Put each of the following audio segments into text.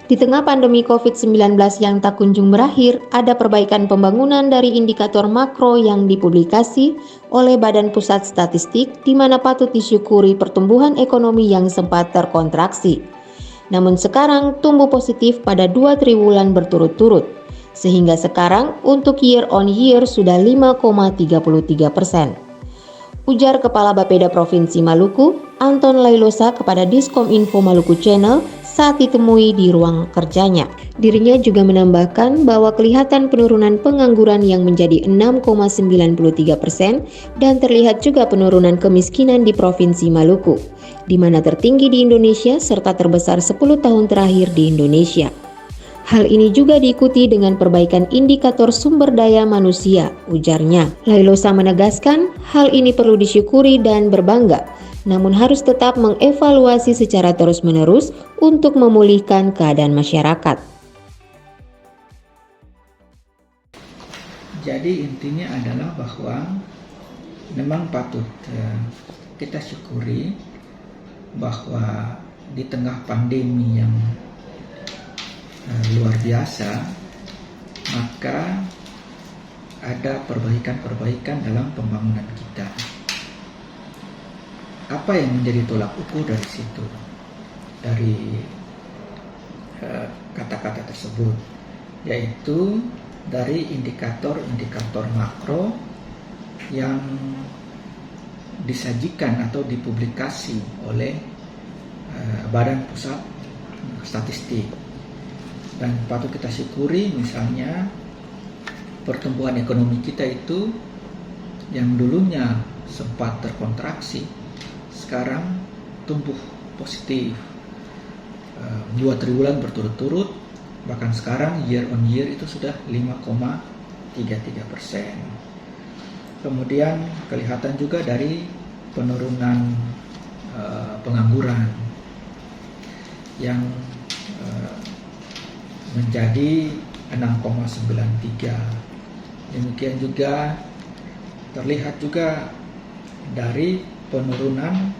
Di tengah pandemi COVID-19 yang tak kunjung berakhir, ada perbaikan pembangunan dari indikator makro yang dipublikasi oleh Badan Pusat Statistik, di mana patut disyukuri pertumbuhan ekonomi yang sempat terkontraksi. Namun sekarang tumbuh positif pada 2 triwulan berturut-turut, sehingga sekarang untuk year on year sudah 5,33%. Ujar Kepala Bapeda Provinsi Maluku, Anton Lailosa, kepada Diskominfo Maluku Channel saat ditemui di ruang kerjanya. Dirinya juga menambahkan bahwa kelihatan penurunan pengangguran yang menjadi 6,93% dan terlihat juga penurunan kemiskinan di Provinsi Maluku, di mana tertinggi di Indonesia serta terbesar 10 tahun terakhir di Indonesia. Hal ini juga diikuti dengan perbaikan indikator sumber daya manusia, ujarnya. Lailosa menegaskan hal ini perlu disyukuri dan berbangga, namun harus tetap mengevaluasi secara terus-menerus untuk memulihkan keadaan masyarakat. Jadi intinya adalah bahwa memang patut kita syukuri bahwa di tengah pandemi yang luar biasa, maka ada perbaikan-perbaikan dalam pembangunan kita. Apa yang menjadi tolak ukur dari situ, dari kata-kata tersebut, yaitu dari indikator-indikator makro yang disajikan atau dipublikasi oleh Badan Pusat Statistik. Dan patut kita syukuri, misalnya pertumbuhan ekonomi kita itu yang dulunya sempat terkontraksi, sekarang tumbuh positif 2 triwulan berturut-turut, bahkan sekarang year on year itu sudah 5,33%. Kemudian kelihatan juga dari penurunan pengangguran yang menjadi 6,93. Demikian juga terlihat juga dari penurunan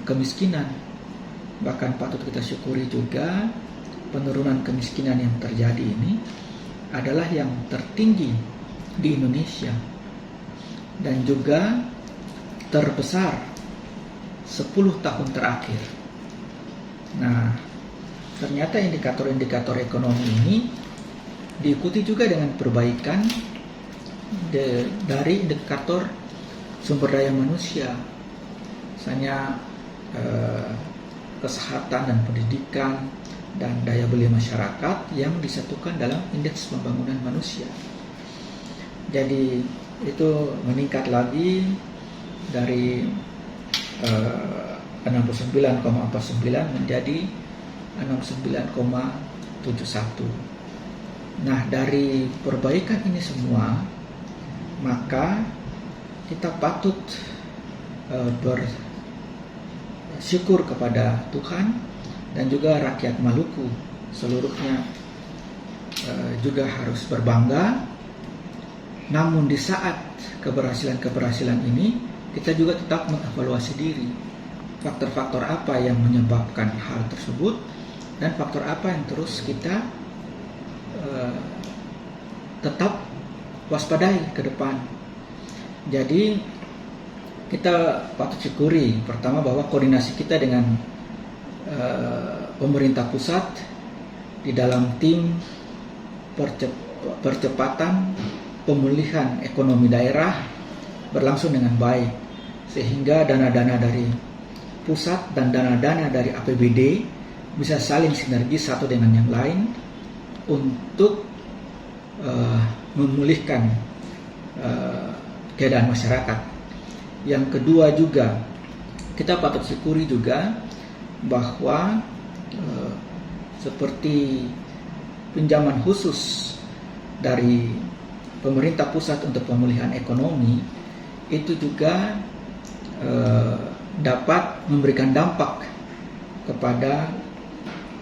kemiskinan. Bahkan patut kita syukuri juga penurunan kemiskinan yang terjadi ini adalah yang tertinggi di Indonesia dan juga terbesar 10 tahun terakhir. Nah, ternyata indikator-indikator ekonomi ini diikuti juga dengan perbaikan dari indikator sumber daya manusia, misalnya kesehatan dan pendidikan dan daya beli masyarakat yang disatukan dalam indeks pembangunan manusia. Jadi itu meningkat lagi dari 69,49 menjadi 69,71. Nah, dari perbaikan ini semua, maka kita patut bersyukur kepada Tuhan dan juga rakyat Maluku seluruhnya juga harus berbangga. Namun di saat keberhasilan-keberhasilan ini, kita juga tetap mengevaluasi diri. Faktor-faktor apa yang menyebabkan hal tersebut dan faktor apa yang terus kita tetap waspadai ke depan. Jadi kita patut syukuri pertama bahwa koordinasi kita dengan pemerintah pusat di dalam tim percepatan pemulihan ekonomi daerah berlangsung dengan baik, sehingga dana-dana dari pusat dan dana-dana dari APBD bisa saling sinergis satu dengan yang lain untuk memulihkan keadaan masyarakat. Yang kedua juga, kita patut syukuri juga bahwa seperti pinjaman khusus dari pemerintah pusat untuk pemulihan ekonomi itu juga dapat memberikan dampak kepada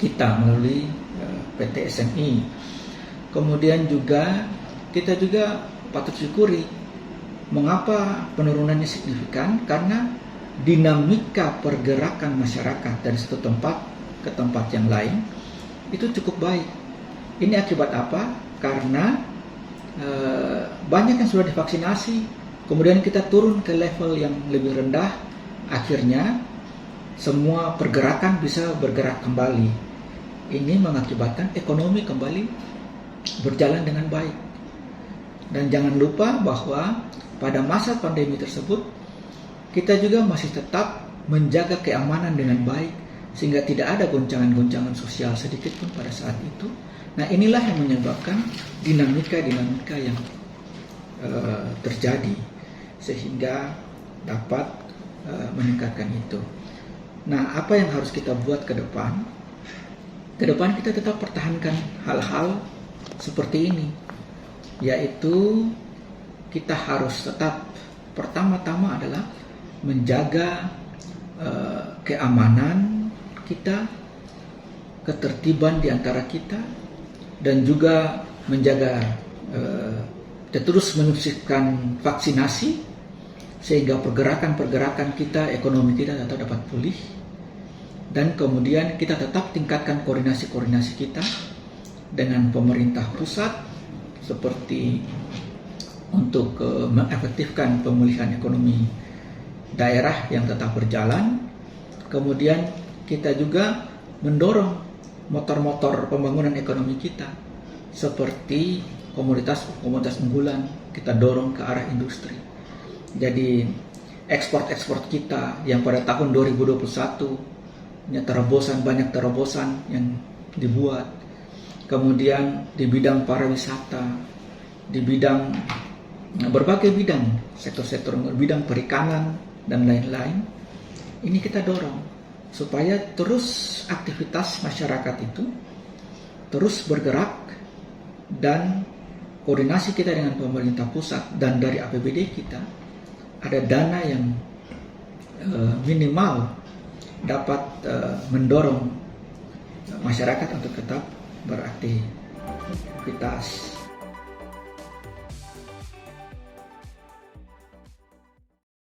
kita melalui PT SMI. Kemudian juga kita juga patut syukuri mengapa penurunannya signifikan, karena dinamika pergerakan masyarakat dari satu tempat ke tempat yang lain itu cukup baik. Ini akibat apa? Karena banyak yang sudah divaksinasi, kemudian kita turun ke level yang lebih rendah, akhirnya semua pergerakan bisa bergerak kembali. Ini mengakibatkan ekonomi kembali berjalan dengan baik. Dan jangan lupa bahwa pada masa pandemi tersebut kita juga masih tetap menjaga keamanan dengan baik, sehingga tidak ada goncangan-goncangan sosial sedikit pun pada saat itu. Nah, inilah yang menyebabkan dinamika yang terjadi sehingga dapat meningkatkan itu. Nah, apa yang harus kita buat ke depan? Ke depan kita tetap pertahankan hal-hal seperti ini, yaitu kita harus tetap pertama-tama adalah menjaga keamanan kita, ketertiban di antara kita, dan juga menjaga terus menyukseskan vaksinasi sehingga pergerakan kita, ekonomi kita tetap dapat pulih. Dan kemudian kita tetap tingkatkan koordinasi kita dengan pemerintah pusat seperti untuk mengefektifkan pemulihan ekonomi daerah yang tetap berjalan. Kemudian kita juga mendorong motor-motor pembangunan ekonomi kita seperti komoditas unggulan, kita dorong ke arah industri. Jadi ekspor kita yang pada tahun 2021 banyak terobosan yang dibuat. Kemudian di bidang pariwisata, di bidang berbagai bidang, sektor-sektor bidang perikanan dan lain-lain, ini kita dorong supaya terus aktivitas masyarakat itu terus bergerak, dan koordinasi kita dengan pemerintah pusat dan dari APBD kita ada dana yang minimal dapat mendorong masyarakat untuk tetap beraktivitas.